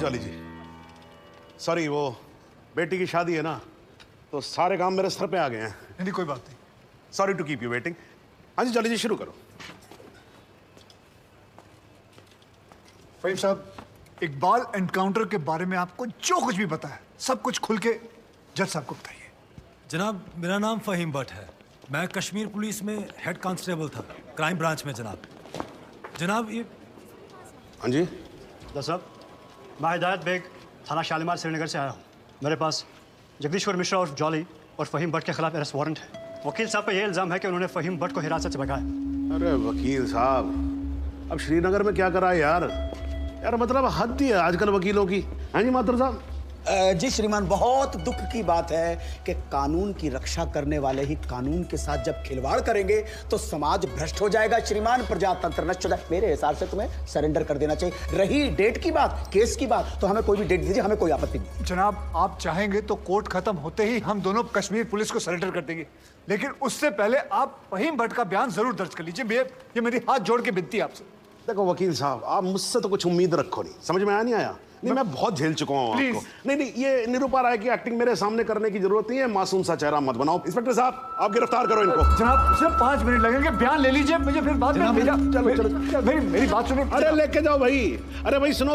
Jolly जी, sorry वो बेटी की शादी है ना, तो सारे काम मेरे सर पे आ गए हैं। नहीं कोई बात नहीं। Sorry to keep you waiting. हाँ जी जॉली जी शुरू करो। फहीम साहब, इकबाल एनकाउंटर के बारे में आपको जो कुछ भी पता है सब कुछ खुल के जज साहब को बताइए। जनाब, मेरा नाम फहीम भट्ट है। मैं कश्मीर पुलिस में हेड कांस्टेबल था, क्राइम ब्रांच में। जनाब ये हाँ जी साहब, मैं हिदायत बेग, थाना शालीमार श्रीनगर से आया हूँ। मेरे पास जगदीश्वर मिश्रा और जॉली और फहीम भट्ट के खिलाफ अरेस्ट वारंट है। वकील साहब पे ये इल्ज़ाम है कि उन्होंने फहीम भट्ट को हिरासत से भगाया। अरे वकील साहब, अब श्रीनगर में क्या करा है यार? यार मतलब हद ही है आजकल वकीलों की। हाँ जी माथुर साहब। जी श्रीमान, बहुत दुख की बात है कि कानून की रक्षा करने वाले ही कानून के साथ जब खिलवाड़ करेंगे तो समाज भ्रष्ट हो जाएगा श्रीमान, प्रजातंत्र नष्ट हो जाएगा। मेरे हिसाब से तुम्हें सरेंडर कर देना चाहिए। रही डेट की बात, केस की बात, तो हमें कोई भी डेट दीजिए, हमें कोई आपत्ति नहीं। जनाब, आप चाहेंगे तो कोर्ट खत्म होते ही हम दोनों कश्मीर पुलिस को सरेंडर कर देंगे, लेकिन उससे पहले आप फहीम भट्ट का बयान जरूर दर्ज कर लीजिए। ये मेरी हाथ जोड़ के विनती है आपसे। देखो वकील साहब, आप मुझसे तो कुछ उम्मीद रखो नहीं, समझ में आया नहीं आया? नहीं मैं बहुत झेल चुका हूँ आपको। नहीं, ये निरूपा राय की एक्टिंग मेरे सामने करने की जरूरत नहीं है। मासूम सा चेहरा मत बनाओ। इंस्पेक्टर साहब, आप गिरफ्तार करो इनको। जनाब सिर्फ 5 मिनट लगेंगे, बयान ले लीजिए, मुझे फिर बाद में चलो मेरी बात सुनो। अरे लेके जाओ भाई। अरे भाई सुनो,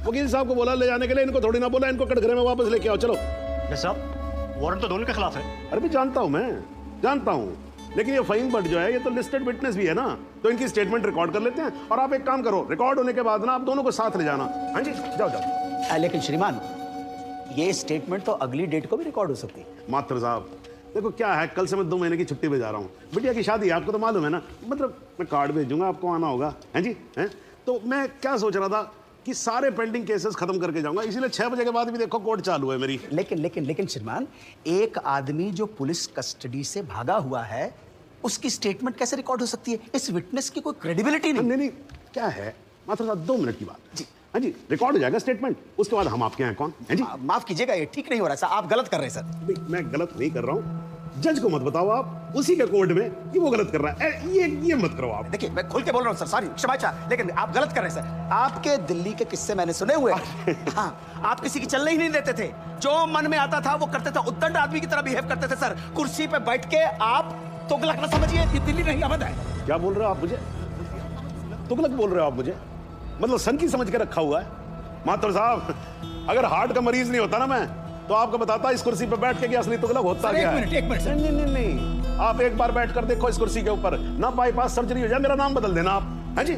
वकील साहब को बोला ले जाने के लिए, इनको थोड़ी ना बोला इनको कटघरे में वापस लेके आओ। चलो साहब, वारंट तो दोनों के खिलाफ है। अरे भी जानता हूं, मैं जानता हूं, लेकिन ये फहीम भट्ट जो है ये तो लिस्टेड विटनेस भी है ना, तो इनकी स्टेटमेंट रिकॉर्ड कर लेते हैं। और आप एक काम करो, रिकॉर्ड होने के बाद ना आप दोनों को साथ ले जाना। हाँ जी जाओ जाओ। लेकिन श्रीमान, ये स्टेटमेंट तो अगली डेट को भी रिकॉर्ड हो सकती है। मात्र साहब देखो क्या है, कल से मैं 2 महीने की छुट्टी पे जा रहा हूँ। बिटिया की शादी है, आपको तो मालूम है ना, मतलब मैं कार्ड भेजूंगा, आपको आना होगा। हैं जी हैं? तो मैं क्या सोच रहा था कि सारे पेंडिंग केसेस खत्म करके जाऊंगा, इसीलिए 6 बजे के बाद भी देखो कोर्ट चालू है मेरी। लेकिन श्रीमान, एक आदमी जो पुलिस कस्टडी से भागा हुआ है उसकी स्टेटमेंट कैसे रिकॉर्ड हो सकती है? इस विटनेस की कोई क्रेडिबिलिटी नहीं, क्या है मात्र साहब, 2 मिनट की बात जी। हाँ जी रिकॉर्ड हो जाएगा स्टेटमेंट, उसके बाद हम आपके हैं कौन? है जी माफ कीजिएगा, ये ठीक नहीं हो रहा सर, आप गलत कर रहे हैं सर। मैं गलत नहीं कर रहा हूँ, जज को मत बताओ आप, उसी के कोर्ट में कि वो गलत कर रहा है। ये मत करो आप। देखिए मैं खुल के बोल रहा हूँ सर, सॉरी क्षमा चाह, लेकिन आप गलत कर रहे हैं सर। आपके दिल्ली के किस्से मैंने सुने हुए। हाँ, आप किसी की चलने ही नहीं देते थे, जो मन में आता था वो करते थे, उद्दंड आदमी की तरह बिहेव करते थे सर। कुर्सी पे बैठ के आप तुगलक ना समझिए, ये दिल्ली नहीं अवध है। क्या बोल रहे हो आप मुझे? तुगलक बोल रहे हो आप मुझे? मतलब सन की समझ के रखा हुआ है? मात्र साहब, अगर हार्ट का मरीज नहीं होता ना मैं, तो आपको बताता इस कुर्सी पे बैठ के कि असली तुगलक होता क्या है। एक मिनट सर। नहीं, आप एक बार बैठ कर देखो इस कुर्सी के ऊपर, ना बाईपास सर्जरी हो जाए, मेरा नाम बदल देना आप। हाँ जी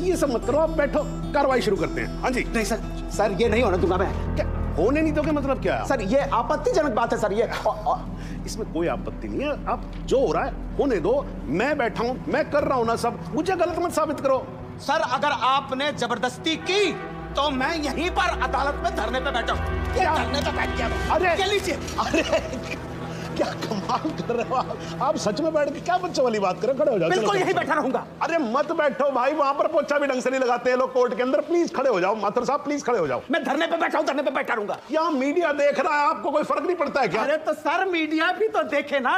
ये सब मत करो, आप बैठो, कार्रवाई शुरू करते हैं। हाँ जी। नहीं सर, ये नहीं होने दूंगा मैं। क्या होने नहीं दोगे मतलब क्या? सर ये आपत्तिजनक बात है सर, ये इसमें कोई आपत्ति नहीं है, आप जो हो रहा है होने दो। मैं बैठा हूं, मैं कर रहा हूं ना सब, मुझे गलत मत साबित करो। सर अगर आपने जबरदस्ती की तो मैं यहीं पर अदालत में धरने पे बैठा हूं। धरने पे बैठ गया। अरे क्या लीजिए। अरे क्या कमाल कर रहे हो आप सच में बैठ के क्या बच्चों वाली बात कर रहे हो? खड़े हो जाओ। बिल्कुल यहीं बैठा रहूंगा। अरे मत बैठो भाई, वहां पर पोछा भी ढंग से नहीं लगाते हैं लोग कोर्ट के अंदर। प्लीज खड़े हो जाओ माथुर साहब, प्लीज खड़े हो जाओ। मैं धरने पे बैठा हूं, धरने पे बैठा रहूंगा। यहाँ मीडिया देख रहा है, आपको कोई फर्क नहीं पड़ता है क्या? अरे तो सर मीडिया भी तो देखे ना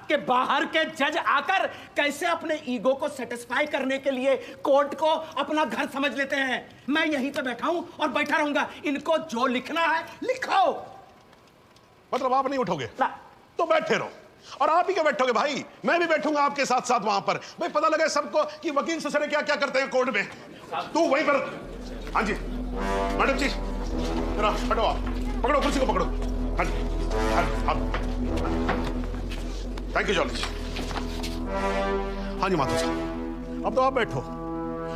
कि बाहर के जज आकर कैसे अपने ईगो को सेटिस्फाई करने के लिए कोर्ट को अपना घर समझ लेते हैं। मैं यहीं पे बैठा हूं और बैठा रहूंगा। इनको जो लिखना है लिखो। मतलब आप नहीं उठोगे ना तो बैठे रहो, और आप ही क्या बैठोगे भाई, मैं भी बैठूंगा आपके साथ साथ वहां पर। भाई पता लगे सबको कि वकील ससुरे क्या क्या करते हैं कोर्ट में। तू वहीं पर। हाँ जी मैडम जी, जरा हटो, आप पकड़ो कुर्सी को, पकड़ो। हाँ जी थैंक यू जॉली। हाँ जी माथुर साहब, अब तो आप बैठो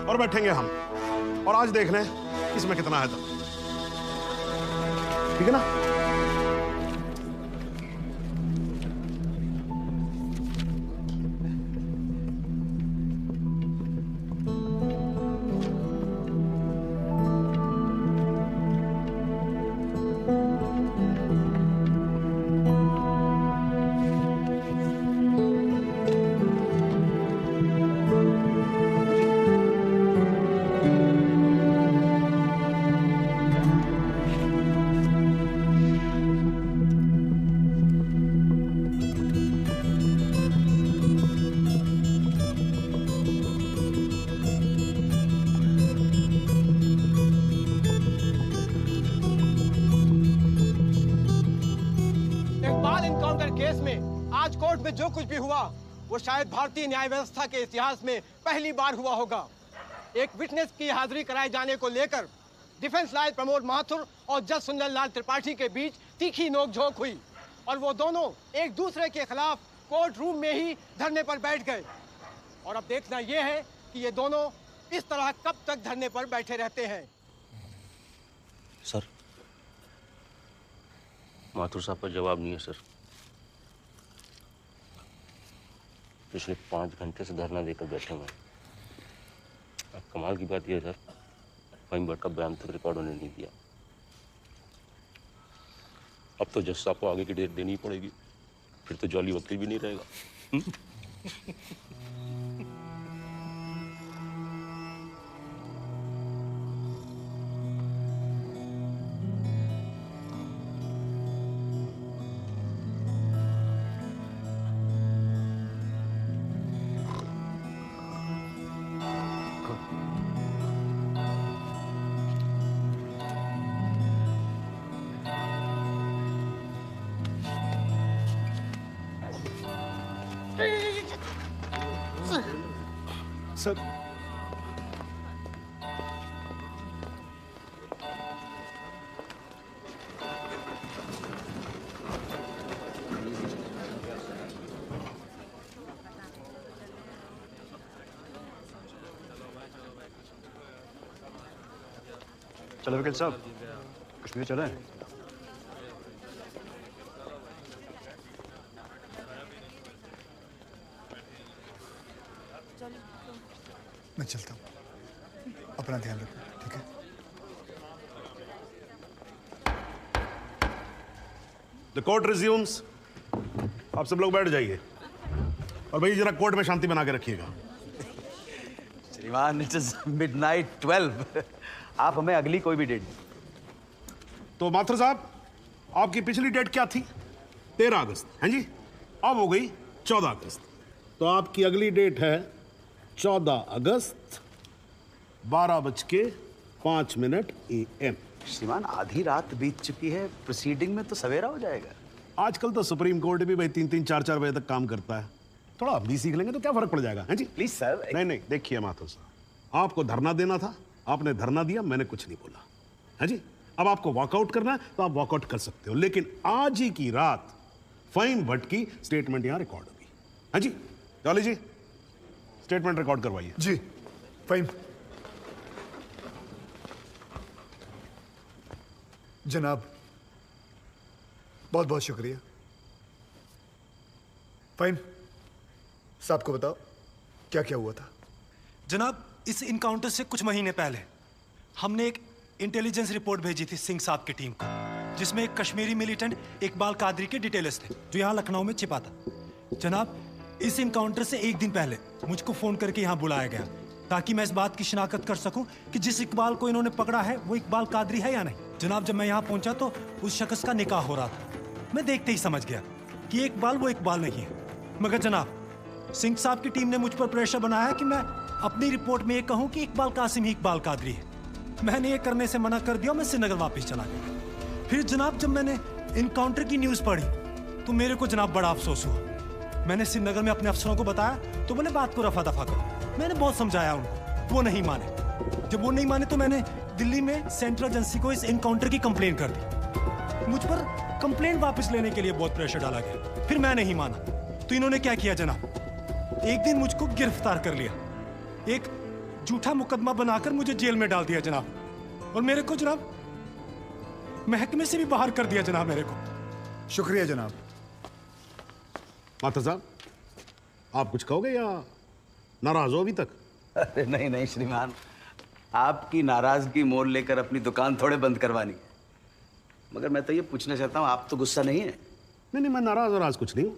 और बैठेंगे हम, और आज देख लें इसमें कितना है दम। ठीक है ना? में जो कुछ भी हुआ वो शायद भारतीय न्याय व्यवस्था के इतिहास में पहली बार हुआ होगा। एक विटनेस की हाजिरी कराए जाने को लेकर डिफेंस लॉयर प्रमोद माथुर और जज सुंदर लाल त्रिपाठी के बीच तीखी नोकझोंक हुई और वो दोनों एक दूसरे के खिलाफ कोर्ट रूम में ही धरने पर बैठ गए। और अब देखना यह है कि ये दोनों इस तरह कब तक धरने पर बैठे रहते हैं। सर, माथुर साहब का जवाब नहीं है सर। पिछले 5 घंटे से धरना देकर बैठे हुए हैं। अब कमाल की बात यह है सर, फहीम भट्ट का बयान तक रिकॉर्ड होने नहीं दिया। अब तो जज साहब को आगे की डेट देनी पड़ेगी, फिर तो जॉली वकील भी नहीं रहेगा। सर, चलो वकील साहब, कश्मीर चलें। मैं चलता हूँ, अपना ध्यान रखना, ठीक है? The court resumes. आप सब लोग बैठ जाइए और भाई जरा कोर्ट में शांति बना के रखिएगा। श्रीमान, इट इज मिडनाइट 12। आप हमें अगली कोई भी डेट। तो माथुर साहब, आपकी पिछली डेट क्या थी? 13 अगस्त, हैं जी? अब हो गई 14 अगस्त। तो आपकी अगली डेट है 14 अगस्त 12:05 AM। श्रीमान, आधी रात बीत चुकी है, प्रोसीडिंग में तो सवेरा हो जाएगा। आजकल तो सुप्रीम कोर्ट भी भाई 3-3, 4-4 बजे तक काम करता है। थोड़ा हम भी सीख लेंगे तो क्या फर्क पड़ जाएगा, हैं जी? Please sir. नहीं, देखिए माथुर साहब, आपको धरना देना था, आपने धरना दिया, मैंने कुछ नहीं बोला, है जी? अब आपको वॉकआउट करना है तो आप वॉकआउट कर सकते हो, लेकिन आज ही की रात फहीम भट्ट की स्टेटमेंट यहां रिकॉर्ड होगी, है जी? जॉली जी, स्टेटमेंट रिकॉर्ड करवाइए। जी, फहीम। जनाब, बहुत बहुत शुक्रिया। फहीम साहब को बताओ क्या क्या हुआ था। जनाब, इस इनकाउंटर से कुछ महीने पहले हमने एक इंटेलिजेंस रिपोर्ट भेजी थी सिंह साहब की टीम को, जिसमें एक कश्मीरी मिलिटेंट इकबाल कादरी के डिटेल्स थे जो यहाँ लखनऊ में छिपा था। जनाब, इस इनकाउंटर से एक दिन पहले मुझको फोन करके यहाँ बुलाया गया ताकि मैं इस बात की शिनाख्त कर सकूं कि जिस इकबाल को इन्होंने पकड़ा है वो इकबाल कादरी है या नहीं। जनाब, जब मैं यहाँ पहुंचा तो उस शख्स का निकाह हो रहा था। मैं देखते ही समझ गया कि इकबाल वो इकबाल नहीं है। मगर जनाब, सिंह साहब की टीम ने मुझ पर प्रेशर बनाया कि मैं अपनी रिपोर्ट में ये कहूं कि इकबाल कासिम ही इकबाल कादरी है। मैंने ये करने से मना कर दिया, मैं श्रीनगर वापस चला गया। फिर जनाब, जब मैंने इनकाउंटर की न्यूज़ पढ़ी तो मेरे को जनाब बड़ा अफसोस हुआ। मैंने श्रीनगर में अपने अफसरों को बताया तो बोले बात को रफा दफा करो। मैंने बहुत समझाया उनको, वो नहीं माने। जब वो नहीं माने तो मैंने दिल्ली में सेंट्रल एजेंसी को इस इनकाउंटर की कंप्लेन कर दी। मुझ पर कंप्लेन वापस लेने के लिए बहुत प्रेशर डाला गया। फिर मैं नहीं माना तो इन्होंने क्या किया जनाब, एक दिन मुझको गिरफ्तार कर लिया, एक झूठा मुकदमा बनाकर मुझे जेल में डाल दिया जनाब, और मेरे को जनाब महकमे से भी बाहर कर दिया जनाब मेरे को। शुक्रिया जनाब। माथुर साहब, आप कुछ कहोगे या नाराज हो अभी तक? अरे नहीं श्रीमान, आपकी नाराजगी मोल लेकर अपनी दुकान थोड़े बंद करवानी है। मगर मैं तो ये पूछना चाहता हूँ, आप तो गुस्सा नहीं है? नहीं, मैं नाराज और आज कुछ नहीं हूँ,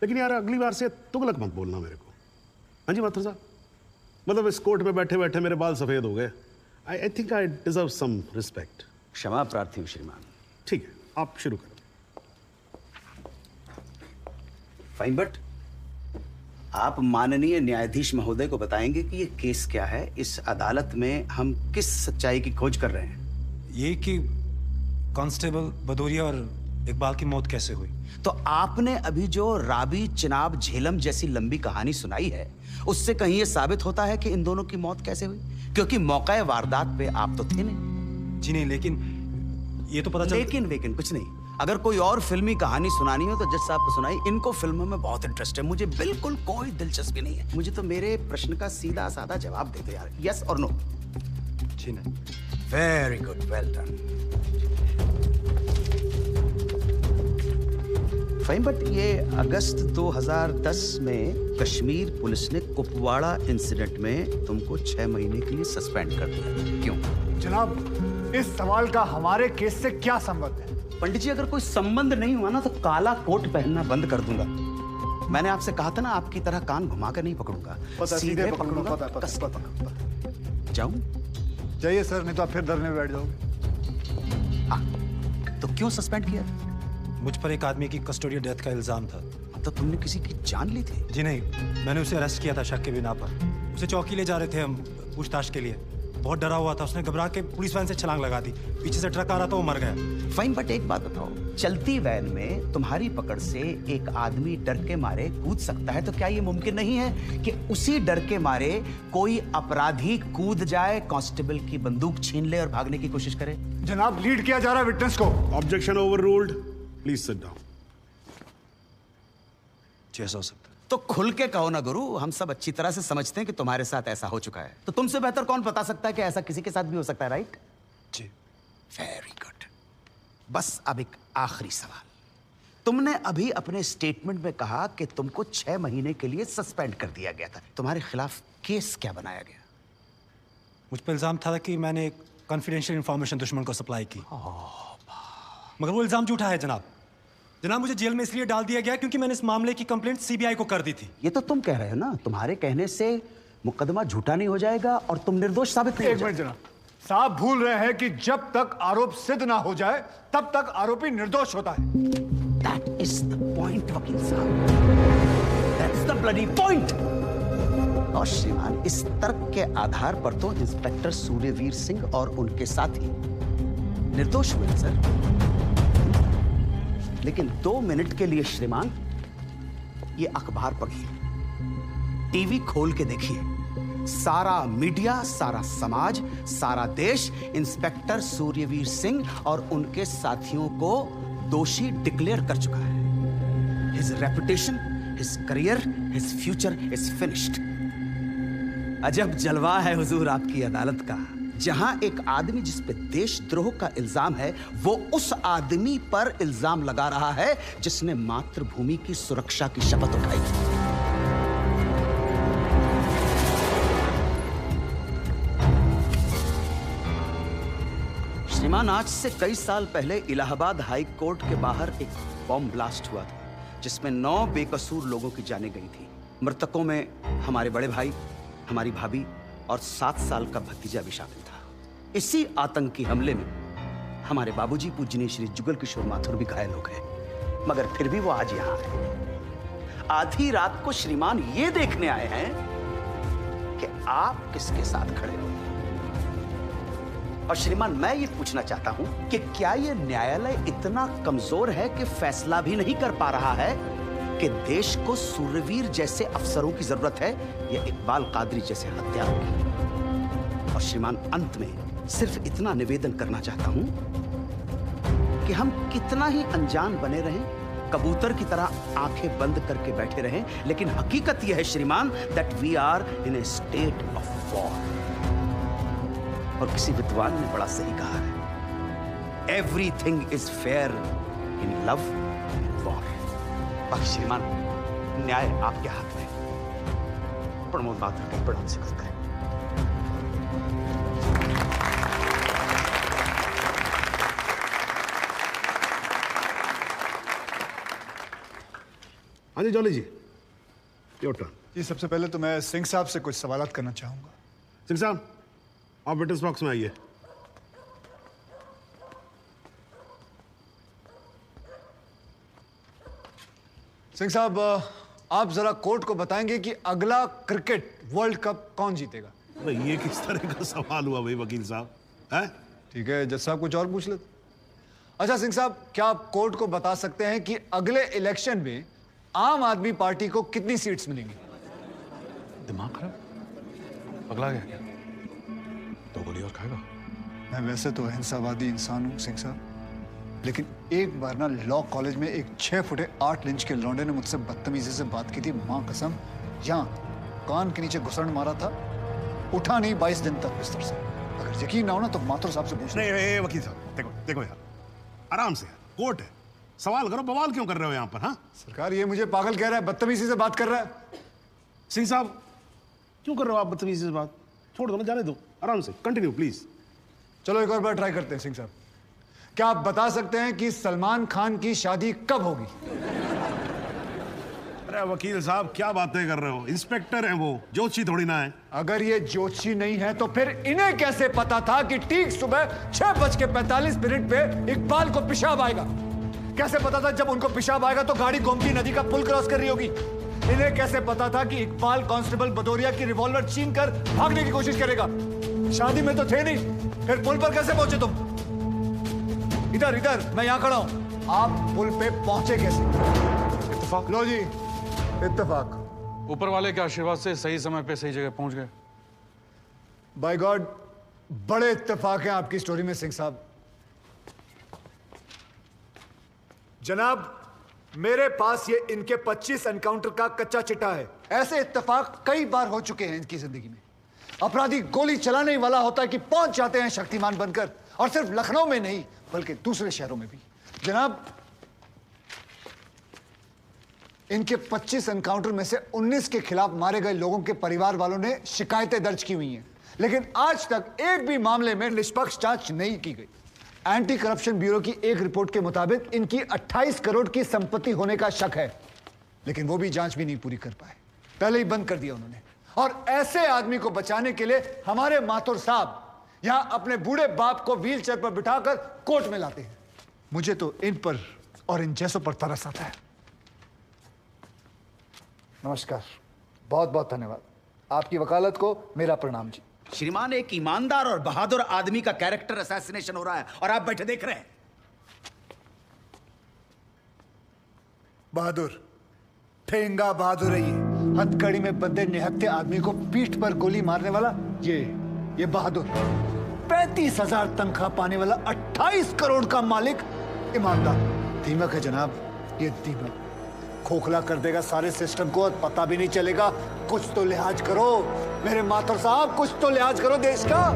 लेकिन यार अगली बार से तुगलक मत बोलना मेरे को। हाँ जी माथुर साहब, मतलब इस कोर्ट में बैठे बैठे मेरे बाल सफेद हो गए। I think I deserve some respect. क्षमा प्रार्थी हूँ श्रीमान। ठीक है, आप शुरू करो। फहीम भट्ट, आप माननीय न्यायाधीश महोदय को बताएंगे कि ये केस क्या है, इस अदालत में हम किस सच्चाई की खोज कर रहे हैं? ये कि कांस्टेबल भदौरिया और इकबाल की मौत कैसे हुई? तो आपने अभी जो राबी, चिनाब, झेलम जैसी लंबी कहानी सुनाई है, उससे कहीं ये साबित होता है कि इन दोनों की मौत कैसे हुई? क्योंकि मौके वारदात पे आप तो थे नहीं। जी नहीं, लेकिन ये तो पता चल... लेकिन कुछ नहीं। अगर कोई और फिल्मी कहानी सुनानी हो तो जज साहब को सुनाई। इनको फिल्मों में बहुत इंटरेस्ट है, मुझे बिल्कुल कोई दिलचस्पी नहीं है। मुझे तो मेरे प्रश्न का सीधा साधा जवाब दे दो यार, यस और नो। जी नहीं। Very good, well done. Fine, but ये अगस्त 2010 में कश्मीर पुलिस ने कुपवाड़ा इंसिडेंट में तुमको 6 महीने के लिए सस्पेंड कर दिया, क्यों? जनाब, इस सवाल का हमारे केस से क्या संबंध है? पंडित जी, अगर कोई संबंध नहीं हुआ ना तो काला कोट पहनना बंद कर दूंगा। मैंने आपसे कहा था ना, आपकी तरह कान घुमा कर नहीं पकड़ूंगा, सीधे पकड़ूंगा, कस के पकड़ूंगा। जाऊं? जाइए सर, नहीं तो आप फिर धरने बैठ जाओगे। तो क्यों सस्पेंड किया? मुझ पर एक आदमी की कस्टोडियल डेथ का इल्जाम था। तो तुमने किसी की जान ली थी? जी नहीं, मैंने उसे अरेस्ट किया था शक के बिना पर। उसे चौकी ले जा रहे थे हम पूछताछ के लिए। बहुत डरा हुआ था, उसने घबरा के पुलिस वैन से छलांग लगा दी। पीछे से ट्रक आ रहा था, वो मर गया। फाइन, बट एक बात बताओ, चलती वैन में तुम्हारी पकड़ से एक आदमी डर के मारे कूद सकता है, तो क्या ये मुमकिन नहीं है कि उसी डर के मारे कोई अपराधी कूद जाए, कांस्टेबल की बंदूक छीन ले और भागने की कोशिश करे? जनाब, लीड किया जा रहा है विटनेस को। Objection overruled, please sit down. जैसा हो सकता है। तो खुल के कहो ना गुरु, हम सब अच्छी तरह से समझते हैं कि तुम्हारे साथ ऐसा हो चुका है। तो तुमसे बेहतर कौन बता सकता है कि ऐसा किसी के साथ भी हो सकता है, राइट? जी। Very good. बस अब एक आखिरी सवाल। तुमने अभी अपने स्टेटमेंट में कहा कि तुमको 6 महीने के लिए सस्पेंड कर दिया गया था। तुम्हारे खिलाफ केस क्या बनाया गया? मुझ पर इल्जाम था कि मैंने एक कॉन्फिडेंशियल इंफॉर्मेशन दुश्मन को सप्लाई की। मगर वो इल्जाम झूठा है जनाब। जनाब, मुझे जेल में इसलिए डाल दिया गया क्योंकि मैंने इस मामले की कंप्लेंट सीबीआई को कर दी थी। ये तो तुम कह रहे हो ना, तुम्हारे कहने से मुकदमा झूठा नहीं हो जाएगा और तुम निर्दोष साबित नहीं हो एक मिनट जाएगा। जनाब, साहब भूल रहे हैं कि जब तक आरोप सिद्ध ना हो जाए तब तक आरोपी निर्दोष होता है। That is the point, वकील साहब। That's the bloody point। और श्रीमान, इस तर्क के आधार पर तो इंस्पेक्टर सूर्यवीर सिंह और उनके साथी निर्दोष हुए सर। लेकिन 2 मिनट के लिए श्रीमान, ये अखबार पढ़िए, टीवी खोल के देखिए। सारा मीडिया, सारा समाज, सारा देश इंस्पेक्टर सूर्यवीर सिंह और उनके साथियों को दोषी डिक्लेयर कर चुका है। His reputation, his career, his future is finished। अजब जलवा है हुजूर आपकी अदालत का, जहां एक आदमी जिस पे देशद्रोह का इल्जाम है, वो उस आदमी पर इल्जाम लगा रहा है जिसने मातृभूमि की सुरक्षा की शपथ उठाई। श्रीमान, आज से कई साल पहले इलाहाबाद हाई कोर्ट के बाहर एक बॉम्ब ब्लास्ट हुआ था, जिसमें 9 बेकसूर लोगों की जानें गई थी। मृतकों में हमारे बड़े भाई, हमारी भाभी और 7 साल का भतीजा भी शामिल था। इसी आतंकी हमले में हमारे बाबूजी पूजनीय श्री जुगल किशोर माथुर भी घायल हो गए, मगर फिर भी वो आज यहां है। आधी रात को श्रीमान ये देखने आए हैं कि आप किसके साथ खड़े हो। और श्रीमान, मैं ये पूछना चाहता हूं कि क्या ये न्यायालय इतना कमजोर है कि फैसला भी नहीं कर पा रहा है कि देश को सूर्यवीर जैसे अफसरों की जरूरत है या इकबाल कादरी जैसे हत्यारों की? और श्रीमान, अंत में सिर्फ इतना निवेदन करना चाहता हूं कि हम कितना ही अनजान बने रहें, कबूतर की तरह आंखें बंद करके बैठे रहें, लेकिन हकीकत यह है श्रीमान, that we are in a state of war. और किसी विद्वान ने बड़ा सही कहा है, everything is fair in love and war. बाकी श्रीमान, न्याय आपके हाथ में। प्रमोद माथुर का प्रणाम स्वीकार करें। हाँ जी जॉली जी, योर टर्न। जी, सबसे पहले तो मैं सिंह साहब से कुछ सवालात करना चाहूंगा। सिंह साहब, आप विटनेस बॉक्स में आइए। सिंह साहब, आप जरा कोर्ट को बताएंगे कि अगला क्रिकेट वर्ल्ड कप कौन जीतेगा? भाई, ये किस तरह का सवाल हुआ भाई वकील साहब? है ठीक है, जज साहब कुछ और पूछ लेते। अच्छा सिंह साहब, क्या आप कोर्ट को बता सकते हैं कि अगले इलेक्शन में आम आदमी पार्टी को कितनी सीट्स मिलेंगी? दिमाग खराब, पगला गया क्या? 2 गोली और खाएगा? मैं वैसे तो अहिंसावादी इंसान हूँ सिंह साहब, लेकिन एक बार ना लॉ कॉलेज में एक 6 फुटे 8 इंच के लौंडे ने मुझसे बदतमीजी से बात की थी, माँ कसम, यहाँ कान के नीचे घुसड़ मारा था, उठा नहीं 22 दिन तक बिस्तर से। अगर यकीन ना हो ना तो माथुर साहब से पूछ लो। नहीं वकील साहब, देखो देखो यार, आराम से, कोर्ट है, सवाल करो, बवाल क्यों कर रहे हो यहाँ पर? हाँ सरकार, ये मुझे पागल कह रहा है, बदतमीजी से बात कर रहा है। सिंह साहब क्यों कर रहे हो आप बदतमीजी से बात? छोड़ दो ना, जाने दो, आराम से कंटिन्यू प्लीज। चलो एक और बार ट्राई करते हैं सिंह साहब। क्या आप बता सकते हैं कि सलमान खान की शादी कब होगी? अरे वकील साहब क्या बातें कर रहे हो? इंस्पेक्टर हैं वो, जोशी थोड़ी ना है। अगर ये जोशी नहीं है तो फिर इन्हें कैसे पता था कि ठीक सुबह 6:45 पे इकबाल को पेशाब आएगा? कैसे पता था जब उनको पेशाब आएगा तो गाड़ी गोमती नदी का पुल क्रॉस कर रही होगी? इन्हें कैसे पता था कि इकबाल कांस्टेबल भदौरिया की रिवॉल्वर छीन कर भागने की कोशिश करेगा? शादी में तो थे नहीं, फिर पुल पर कैसे पहुंचे तुम? इधर इधर, मैं यहां खड़ा हूं, आप पुल पे पहुंचे कैसे? इत्तेफाक। लो जी, इत्तेफाक। ऊपर वाले के आशीर्वाद से सही समय पे सही जगह पहुंच गए। बाय गॉड, बड़े इत्तेफाक हैं आपकी स्टोरी में सिंह साहब। जनाब, मेरे पास ये इनके 25 एनकाउंटर का कच्चा चिट्ठा है। ऐसे इत्तेफाक कई बार हो चुके हैं इनकी जिंदगी में। अपराधी गोली चलाने वाला होता है कि पहुंच जाते हैं शक्तिमान बनकर, और सिर्फ लखनऊ में नहीं बल्कि दूसरे शहरों में भी। जनाब, इनके 25 एनकाउंटर में से 19 के खिलाफ मारे गए लोगों के परिवार वालों ने शिकायतें दर्ज की हुई हैं, लेकिन आज तक एक भी मामले में निष्पक्ष जांच नहीं की गई। एंटी करप्शन ब्यूरो की एक रिपोर्ट के मुताबिक इनकी 28 करोड़ की संपत्ति होने का शक है, लेकिन वो भी जांच भी नहीं पूरी कर पाए, पहले ही बंद कर दिया उन्होंने। और ऐसे आदमी को बचाने के लिए हमारे माथुर साहब यहां अपने बूढ़े बाप को व्हीलचेयर पर बिठाकर कोर्ट में लाते हैं। मुझे तो इन पर और इन जैसों पर तरस आता है। नमस्कार, बहुत बहुत धन्यवाद। आपकी वकालत को मेरा प्रणाम जी। श्रीमान, एक ईमानदार और बहादुर आदमी का कैरेक्टर असैसिनेशन हो रहा है और आप बैठे देख रहे हैं। बहादुर, ठेंगा बहादुर है ये। हथकड़ी में बंधे निहत्थे आदमी को पीठ पर गोली मारने वाला ये बहादुर। 35,000 तनख्वाह पाने वाला 28 करोड़ का मालिक ईमानदार। दीमक है जनाब, ये दीमक खोखला कर देगा सारे सिस्टम को, पता भी नहीं चलेगा। कुछ तो लिहाज करो मेरे माथुर साहब, कुछ तो लिहाज करो देश का।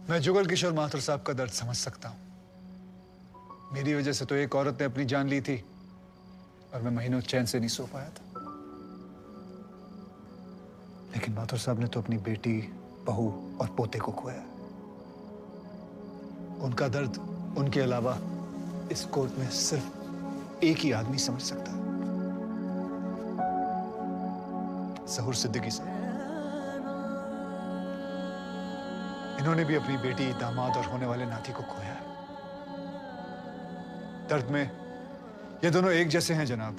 मैं जुगल किशोर माथुर साहब का दर्द समझ सकता हूं। मेरी वजह से तो एक औरत ने अपनी जान ली थी और मैं महीनों चैन से नहीं सो पाया था। लेकिन माथुर साहब ने तो अपनी बेटी, बहू और पोते को खोया। उनका दर्द उनके अलावा इस कोर्ट में सिर्फ एक ही आदमी समझ सकता है, ज़हूर सिद्दीकी साहब। इन्होंने भी अपनी बेटी, दामाद और होने वाले नाती को खोया है। दर्द में ये दोनों एक जैसे हैं जनाब।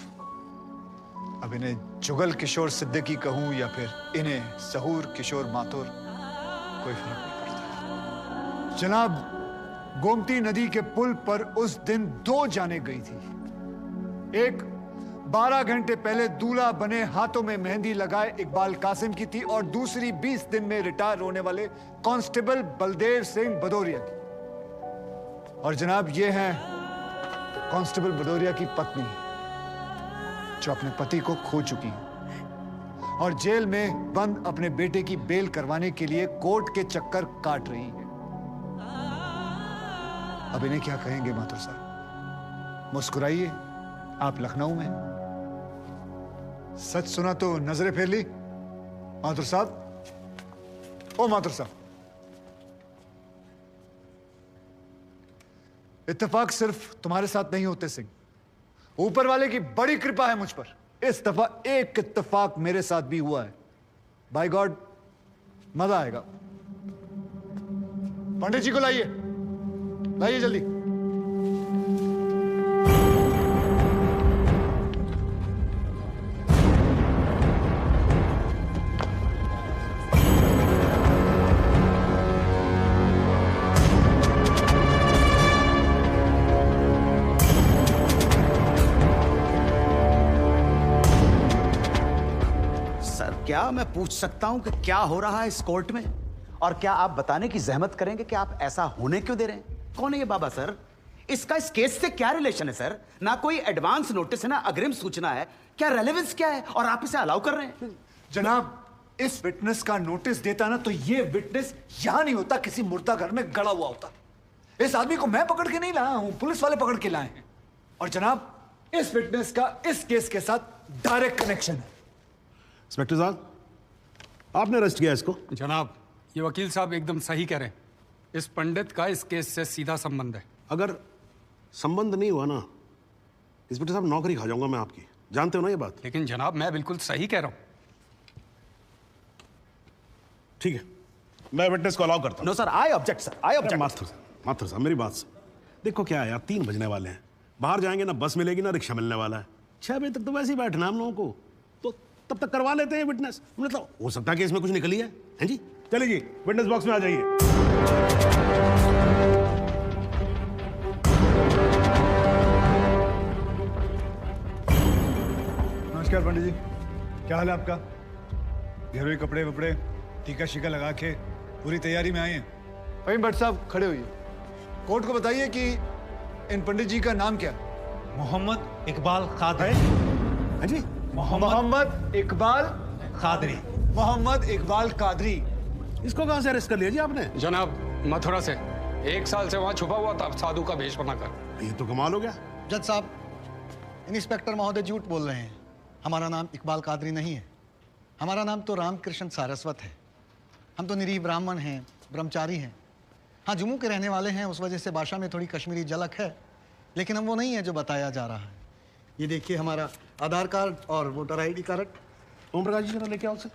अब इन्हें जुगल किशोर सिद्दीकी कहूं या फिर इन्हें ज़हूर किशोर माथुर, कोई फर्क नहीं पड़ता। जनाब, गोमती नदी के पुल पर उस दिन 2 जानें गई थी। एक 12 घंटे पहले दूल्हा बने, हाथों में मेहंदी लगाए इकबाल कासिम की थी, और दूसरी 20 दिन में रिटायर होने वाले कांस्टेबल बलदेव सिंह भदौरिया की। और जनाब, ये हैं कांस्टेबल भदौरिया की पत्नी, जो अपने पति को खो चुकी है और जेल में बंद अपने बेटे की बेल करवाने के लिए कोर्ट के चक्कर काट रही है। अब इन्हें क्या कहेंगे माथुर साहब? मुस्कुराइए, आप लखनऊ में। सच सुना तो नजरें फेर ली माथुर साहब। ओ माथुर साहब, इत्तेफाक सिर्फ तुम्हारे साथ नहीं होते सिंह, ऊपर वाले की बड़ी कृपा है मुझ पर। इस दफा एक इत्तेफाक मेरे साथ भी हुआ है। बाय गॉड, मजा आएगा। पंडित जी को लाइए, लाइए जल्दी। मैं पूछ सकता हूं कि क्या हो रहा है इस कोर्ट में? और क्या आप बताने की जहमत करेंगे कि आप ऐसा होने क्यों दे रहे हैं? कौन है ये बाबा सर? इसका इस केस से क्या रिलेशन है सर? ना कोई एडवांस नोटिस है, ना अग्रिम सूचना है। क्या रेलेवेंस क्या है और आप इसे अलाउ कर रहे हैं? जनाब, इस विटनेस का नोटिस देता ना तो ये विटनेस यहां नहीं होता, किसी मुर्दा घर में गड़ा हुआ होता। इस आदमी को मैं पकड़ के नहीं लाया हूं, पुलिस वाले पकड़ के लाए हैं। और जनाब, इस विटनेस का इस केस के साथ डायरेक्ट कनेक्शन है। इंस्पेक्टर साहब, आपने अरेस्ट किया इसको? जनाब, ये वकील साहब एकदम सही कह रहे हैं। इस पंडित का इस केस से सीधा संबंध है। अगर संबंध नहीं हुआ ना, इंस्पेक्टर साहब, नौकरी खा जाऊंगा मैं आपकी। जानते हो ना ये बात? लेकिन जनाब, मैं बिल्कुल सही कह रहा हूं। ठीक है, मैं विटनेस को अलाउ करता हूं। No sir, I object sir, I object. Mathur साहब, मेरी बात सुन। देखो क्या है यार, 3 बजने वाले हैं। बाहर जाएंगे ना बस मिलेगी ना रिक्शा मिलने वाला है। 6 बजे तक तो वैसे ही बैठना हम लोगों को, तो तब तक करवा लेते हैं विटनेस। मतलब हो सकता है कि इसमें कुछ निकली है, हैं जी? चलिए जी, विटनेस बॉक्स में आ जाइए। नमस्कार पंडित जी, क्या हाल है आपका? घरेलू कपड़े वपड़े टीका शीका लगा के पूरी तैयारी में आए हैं। फहीम भट्ट साहब खड़े होइए। कोर्ट को बताइए कि इन पंडित जी का नाम क्या? मोहम्मद इकबाल कादरी। हैं जी? मोहम्मद इकबाल कादरी। मोहम्मद इकबाल कादरी। इसको कहां से अरेस्ट कर लिया जी आपने? जनाब, मथुरा से 1 साल से वहां छुपा हुआ था, साधु का भेष बनाकर। ये तो कमाल हो गया। जज साहब, इंस्पेक्टर महोदय झूठ बोल रहे हैं। हमारा नाम इकबाल कादरी नहीं है। हमारा नाम तो रामकृष्ण सारस्वत है। हम तो निरीह ब्राह्मण हैं, ब्रह्मचारी हैं। हाँ, जम्मू के रहने वाले हैं, उस वजह से भाषा में थोड़ी कश्मीरी झलक है, लेकिन हम वो नहीं है जो बताया जा रहा है। ये देखिए हमारा आधार कार्ड और voter ID card. Om Prakash ji, जरा लेके आओ सर।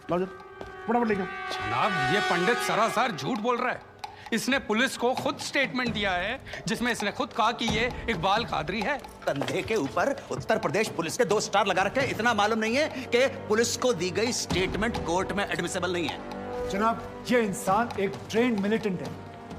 लाओ जरा, फटाफट लेके आओ। जनाब, ये पंडित सरासर झूठ बोल रहा है। इसने पुलिस को खुद स्टेटमेंट दिया है, जिसमें इसने खुद कहा कि ये इकबाल कादरी है। कंधे के ऊपर उत्तर प्रदेश पुलिस के 2 स्टार लगा रखे हैं। इतना मालूम नहीं है कि पुलिस को दी गई स्टेटमेंट कोर्ट में एडमिसिबल नहीं है। जनाब, ये इंसान एक ट्रेंड मिलिटेंट है।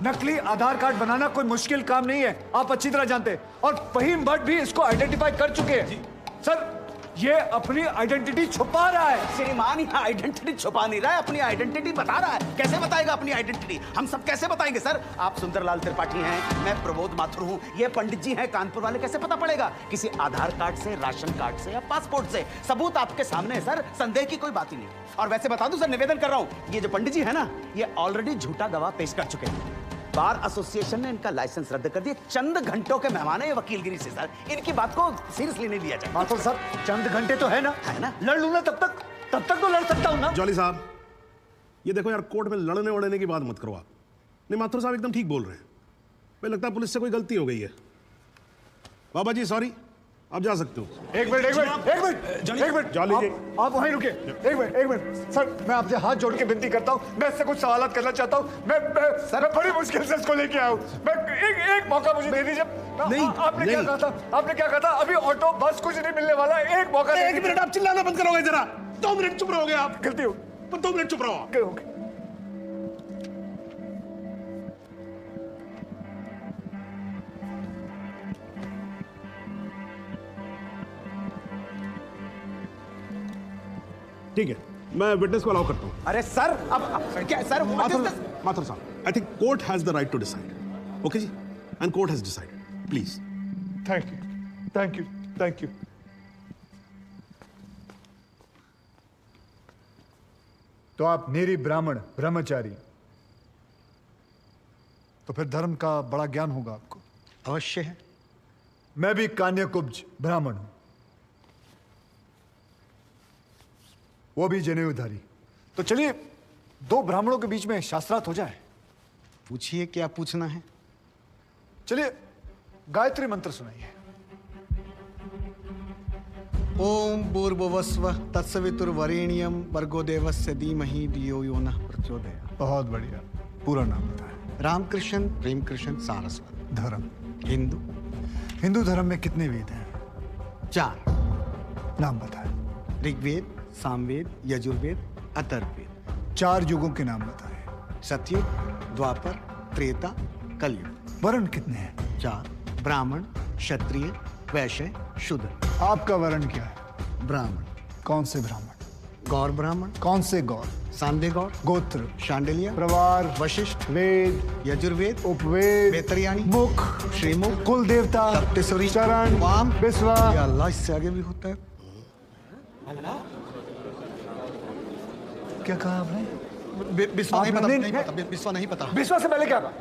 नकली आधार कार्ड बनाना कोई मुश्किल काम नहीं है, आप अच्छी तरह जानते हैं। और फहीम भट्ट भी इसको आइडेंटिफाई कर चुके हैं। सर, ये अपनी आइडेंटिटी छुपा रहा है। श्रीमान, यहाँ आइडेंटिटी छुपा नहीं रहा है, अपनी आइडेंटिटी बता रहा है। कैसे बताएगा अपनी आइडेंटिटी? हम सब कैसे बताएंगे सर? आप सुंदरलाल त्रिपाठी हैं, मैं प्रबोध माथुर हूँ, ये पंडित जी हैं कानपुर वाले। कैसे पता पड़ेगा? किसी आधार कार्ड से, राशन कार्ड से या पासपोर्ट से? सबूत आपके सामने है सर, संदेह की कोई बात ही नहीं। और वैसे बता दूं सर, निवेदन कर रहा हूँ, ये जो पंडित जी है ना, ये ऑलरेडी झूठा गवाह पेश कर चुके हैं। बार एसोसिएशन ने इनका लाइसेंस रद्द कर दिया। चंद घंटों के मेहमान है ये वकीलगिरी से सर, इनकी बात को सीरियसली नहीं लिया जाए। माथुर साहब, चंद घंटे तो है ना, लड़ लूं ना, तब तक तो लड़ सकता हूं ना। जॉली साहब, ये देखो यार, कोर्ट में लड़ने वड़ने की बात मत करो आप। नहीं, माथुर साहब एकदम ठीक बोल रहे हैं। मुझे लगता है पुलिस से कोई गलती हो गई है। बाबा जी सॉरी, आप जा सकते हो। एक मिनट जॉली जी, आप वहीं रुके। एक मिनट सर, मैं आपसे हाथ जोड़ के विनती करता हूँ, मैं इससे कुछ सवालात करना चाहता हूँ। मैं बड़ी मुश्किल से इसको लेके आया हूँ। मैं एक मौका मुझे दे दीजिए। नहीं, आपने क्या कहा था? अभी ऑटो बस कुछ नहीं मिलने वाला है, एक मौका। 1 मिनट, आप चिल्लाना बंद करोगे जरा? 2 मिनट चुप रहोगे आप? गलती हो, 2 मिनट चुप रहो। ठीक है, मैं विटनेस को अलाउ करता हूं। अरे सर, अब क्या सर? माथुर साहब, I think court has the right to decide. Okay जी, and court has decided. Please. Thank you. तो आप निरी ब्राह्मण, ब्रह्मचारी, तो फिर धर्म का बड़ा ज्ञान होगा आपको। अवश्य है। मैं भी कान्यकुब्ज ब्राह्मण हूं, वो भी जनेऊधारी। तो चलिए 2 ब्राह्मणों के बीच में शास्त्रार्थ हो जाए। पूछिए, क्या पूछना है? चलिए गायत्री मंत्र सुनाइए। ओम भूर्भुवस्वः तत्सवितुर्वरेण्यं भर्गो देवस्य धीमहि धियो यो नः प्रचोदयात्। बहुत बढ़िया, पूरा नाम बताएं। रामकृष्ण प्रेमकृष्ण सारस्वत। धर्म? हिंदू धर्म में कितने वेद हैं? 4। नाम बताएं। ऋग्वेद, सामवेद, यजुर्वेद, अथर्ववेद। 4 युगों के नाम बताएं। सतयुग, द्वापर, त्रेता, कलयुग। वर्ण कितने हैं? 4। ब्राह्मण, क्षत्रिय, वैश्य, शूद्र। आपका वर्ण क्या है? ब्राह्मण। कौन से ब्राह्मण? गौर ब्राह्मण। कौन से गौर? सांदे गौर, गोत्र, शांडिलिया, प्रवार, वशिष्ठ, वेद, यजुर्वेद, उपवेद, बेतरियाणी, मुख, श्रीमुख, कुल देवता, सप्तसुरी, चरण, वाम, बिस्वा। या अल्लाह, इससे आगे भी होता है। क्या कहा आपने? बिस्वा नहीं आपने पता, नहीं- नहीं पता, बिस्वा नहीं पता। बिस्वा से पहले क्या कहा?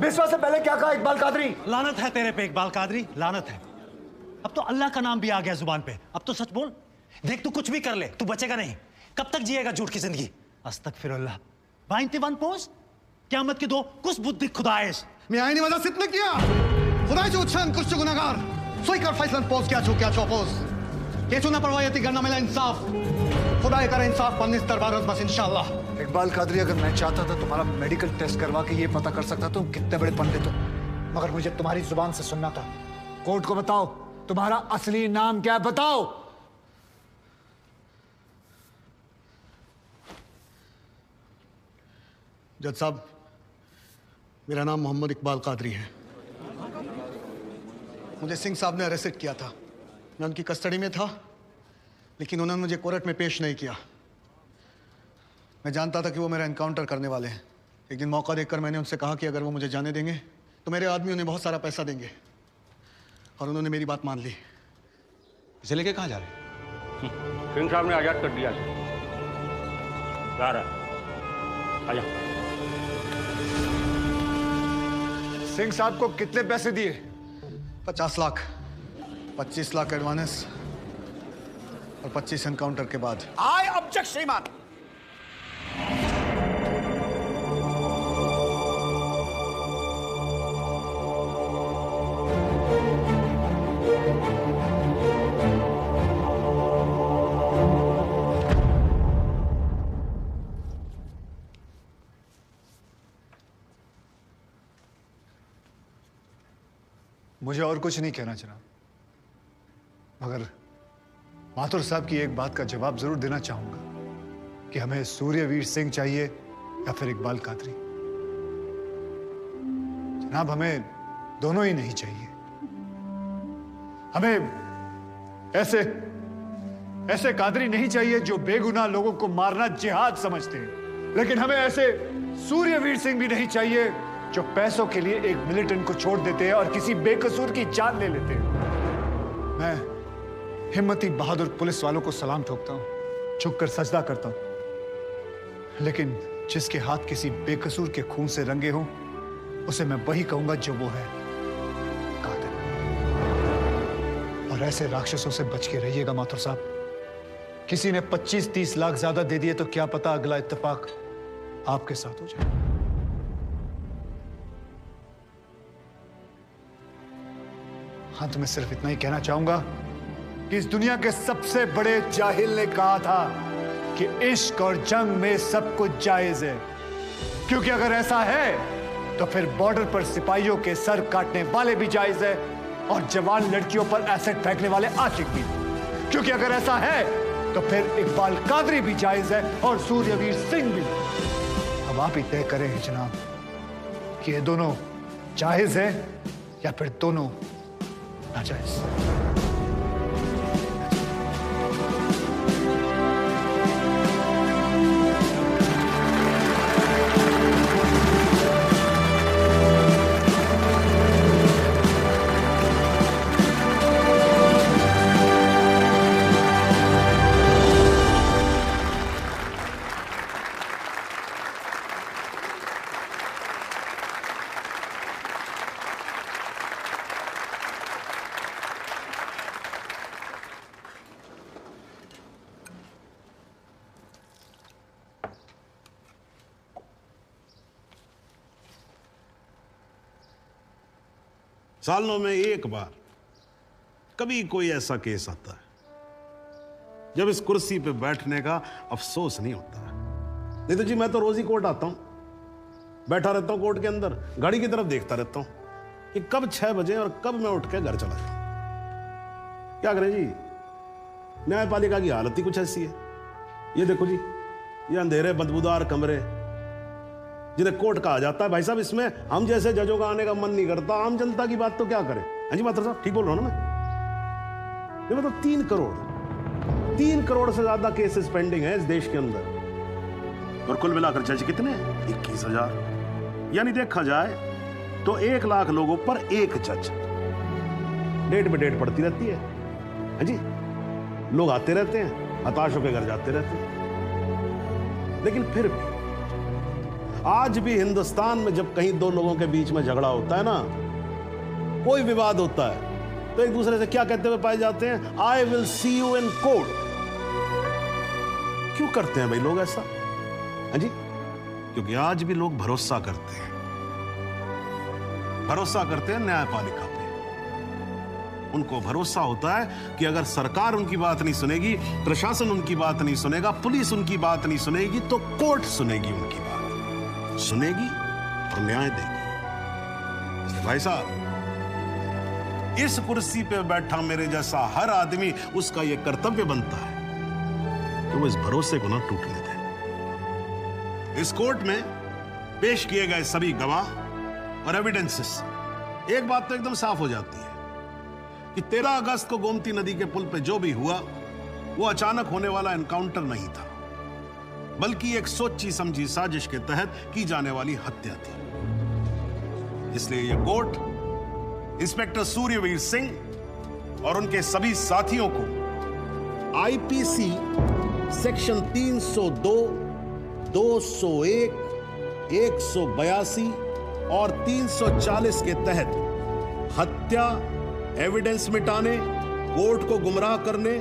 बिस्वा से पहले क्या कहा इकबाल कादरी? लानत है तेरे पे इकबाल कादरी, लानत है। अब तो अल्लाह का नाम भी आ गया जुबान पे। अब तो सच बोल। देख तू कुछ भी कर ले, तू बचेगा नहीं। कब तक जिएगा झूठ की जिंदगी? अस्तगफिरुल्लाह। बाइंती वन पोज क़यामत की दो कुछ बुद्धि खुदाइश। मैं आईनी वजह सिद्ध न किया। खुदा जो उच्छन कुछ गुनाहगार सोई कर फैसलन पोज क्या छो पोज ये चुना पड़वायती करना मिला इंसाफ। खुदा करे इंसाफ पन्नीस दरबार बस इंशाल्लाह। इकबाल कादरी, अगर मैं चाहता था तुम्हारा मेडिकल टेस्ट करवा के ये पता कर सकता तुम कितने बड़े पंडित हो, मगर मुझे तुम्हारी जुबान से सुनना था। कोर्ट को बताओ तुम्हारा असली नाम क्या है, बताओ। जज साहब, मेरा नाम मोहम्मद इकबाल कादरी है। मुझे सिंह साहब ने अरेस्ट किया था। मैं उनकी कस्टडी में था, लेकिन उन्होंने मुझे कोर्ट में पेश नहीं किया। मैं जानता था कि वो मेरा एनकाउंटर करने वाले हैं। एक दिन मौका देखकर मैंने उनसे कहा कि अगर वो मुझे जाने देंगे तो मेरे आदमी उन्हें बहुत सारा पैसा देंगे, और उन्होंने मेरी बात मान ली। इसे लेके कहाँ जा रहे हैं? सिंह साहब ने आजाद कर दिया। जा रहा आजा। सिंह साहब को कितने पैसे दिए? 50 लाख, 25 लाख एडवांस और 25 एनकाउंटर के बाद। आई ऑब्जेक्ट श्रीमान। मुझे और कुछ नहीं कहना जनाब, मगर माथुर साहब की एक बात का जवाब जरूर देना चाहूंगा कि हमें सूर्यवीर सिंह चाहिए या फिर इकबाल कादरी। जनाब, हमें दोनों ही नहीं चाहिए। हमें ऐसे कादरी नहीं चाहिए जो बेगुनाह लोगों को मारना जिहाद समझते हैं, लेकिन हमें ऐसे सूर्यवीर सिंह भी नहीं चाहिए जो पैसों के लिए एक मिलिटेंट को छोड़ देते हैं और किसी बेकसूर की जान ले लेते हैं। मैं हिम्मती बहादुर पुलिस वालों को सलाम ठोकता हूं, झुककर सजदा करता हूं, लेकिन जिसके हाथ किसी बेकसूर के खून से रंगे हों उसे मैं वही कहूंगा जो वो है, कातिल। और ऐसे राक्षसों से बच के रहिएगा माथुर साहब। किसी ने 25-30 लाख ज्यादा दे दिए तो क्या पता अगला इत्तेफाक आपके साथ हो जाए। अंत में सिर्फ इतना ही कहना चाहूंगा कि इस दुनिया के सबसे बड़े जाहिल ने कहा था कि इश्क और जंग में सब कुछ जायज है, क्योंकि अगर ऐसा है तो फिर बॉर्डर पर सिपाहियों के सर काटने वाले भी जायज है और जवान लड़कियों पर एसिड फेंकने वाले आशिक भी, क्योंकि अगर ऐसा है तो फिर इकबाल कादरी भी जायज है और सूर्यवीर सिंह भी। अब आप ही तय करें जनाब कि ये दोनों जायज है या फिर दोनों नाजायज। सालों में एक बार कभी कोई ऐसा केस आता है जब इस कुर्सी पे बैठने का अफसोस नहीं होता है। नहीं तो जी मैं तो रोज ही कोर्ट आता हूं, बैठा रहता हूं कोर्ट के अंदर, गाड़ी की तरफ देखता रहता हूं कि कब 6 बजे और कब मैं उठ के घर चला जाऊं। क्या करें जी, न्यायपालिका की हालत ही कुछ ऐसी है। ये देखो जी, ये अंधेरे बदबूदार कमरे जिन्हें कोर्ट कहा जाता है, भाई साहब इसमें हम जैसे जजों का आने का मन नहीं करता। आम जनता की बात तो क्या करें। हाँ जी मात्र साहब, ठीक बोल रहा हूं ना मैं? ये मतलब 3 करोड़ 3 करोड़ से ज्यादा केसेस पेंडिंग है इस देश के अंदर, और कुल मिलाकर जज कितने हैं? 21,000। यानी देखा जाए तो 1 लाख लोगों पर एक जज। डेट पे डेट पड़ती रहती है, हाँ जी, लोग आते रहते हैं, हताश होकर घर जाते रहते हैं। लेकिन फिर भी आज भी हिंदुस्तान में जब कहीं 2 लोगों के बीच में झगड़ा होता है ना, कोई विवाद होता है, तो एक दूसरे से क्या कहते हुए पाए जाते हैं? I will see you in court. क्यों करते हैं भाई लोग ऐसा? हाँ जी, क्योंकि आज भी लोग भरोसा करते हैं, न्यायपालिका पे। उनको भरोसा होता है कि अगर सरकार उनकी बात नहीं सुनेगी, प्रशासन उनकी बात नहीं सुनेगा, पुलिस उनकी बात नहीं सुनेगी, तो कोर्ट सुनेगी, उनकी बात सुनेगी और न्याय देगी। भाई साहब, इस कुर्सी पे बैठा मेरे जैसा हर आदमी, उसका यह कर्तव्य बनता है कि वो इस भरोसे को ना टूटने दे। इस कोर्ट में पेश किए गए सभी गवाह और एविडेंसेस, एक बात तो एकदम साफ हो जाती है कि 13 अगस्त को गोमती नदी के पुल पे जो भी हुआ, वो अचानक होने वाला एनकाउंटर नहीं था, बल्कि एक सोची समझी साजिश के तहत की जाने वाली हत्या थी। इसलिए यह कोर्ट इंस्पेक्टर सूर्यवीर सिंह और उनके सभी साथियों को आईपीसी सेक्शन 302, 201, 182 और 340 के तहत हत्या, एविडेंस मिटाने, कोर्ट को गुमराह करने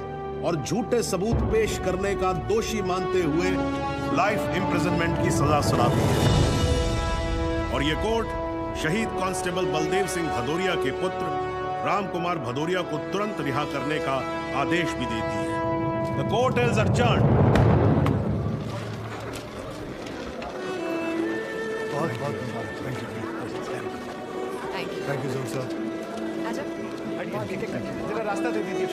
और झूठे सबूत पेश करने का दोषी मानते हुए लाइफ इंप्रिजनमेंट की सजा सुनाती है। और यह कोर्ट शहीद कांस्टेबल बलदेव सिंह भदौरिया के पुत्र राम कुमार भदौरिया को तुरंत रिहा करने का आदेश भी देती है। The court is adjourned। बहुत थैंक यू सर। आजा। जरा रास्ता दे दीजिए।